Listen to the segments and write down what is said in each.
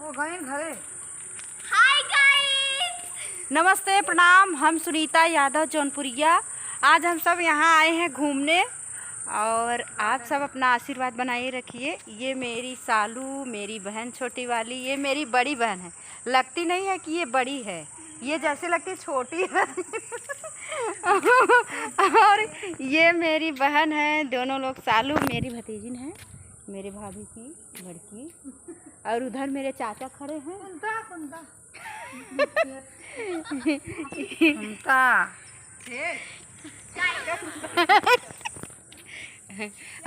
वो गए घरे। हाय गाइस, नमस्ते, प्रणाम। हम सुनीता यादव जौनपुरिया। आज हम सब यहाँ आए हैं घूमने और आप सब अपना आशीर्वाद बनाए रखिए। ये मेरी सालू, मेरी बहन छोटी वाली, ये मेरी बड़ी बहन है। लगती नहीं है कि ये बड़ी है, ये जैसे लगती छोटी है। और ये मेरी बहन है। दोनों लोग सालू मेरी भतीजिन है, मेरे भाभी की लड़की। और उधर मेरे चाचा खड़े हैं।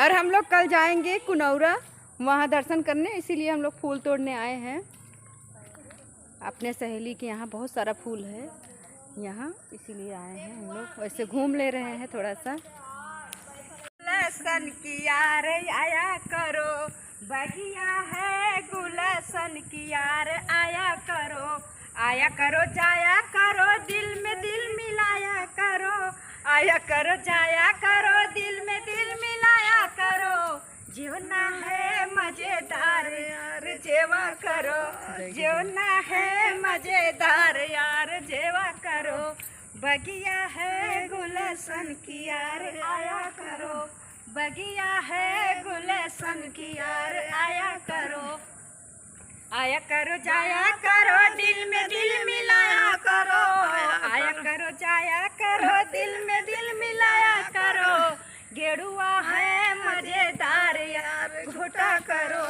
और हम लोग कल जाएंगे कुनौरा, वहाँ दर्शन करने, इसीलिए हम लोग फूल तोड़ने आए हैं। अपने सहेली के यहाँ बहुत सारा फूल है यहाँ, इसीलिए आए हैं हम लोग। वैसे घूम ले रहे हैं थोड़ा सा। गुलशन की यार आया करो, बगिया है गुलशन की यार आया करो जाया करो, दिल में दिल मिलाया करो, आया करो जाया करो, दिल में दिल मिलाया करो। जीवना है मजेदार यार जेवा करो, जीवना है मजेदार यार जेवा करो, बगिया है गुलशन की यार आया करो, बगिया है गुलशन की यार आया करो जाया करो, दिल में दिल मिलाया करो, आया करो जाया करो, दिल में दिल मिलाया करो। गेड़ुआ है मजेदार यार घोटा करो,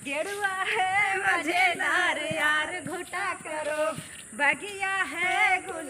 गेड़ुआ है मजेदार यार घोटा करो, बगिया है गुल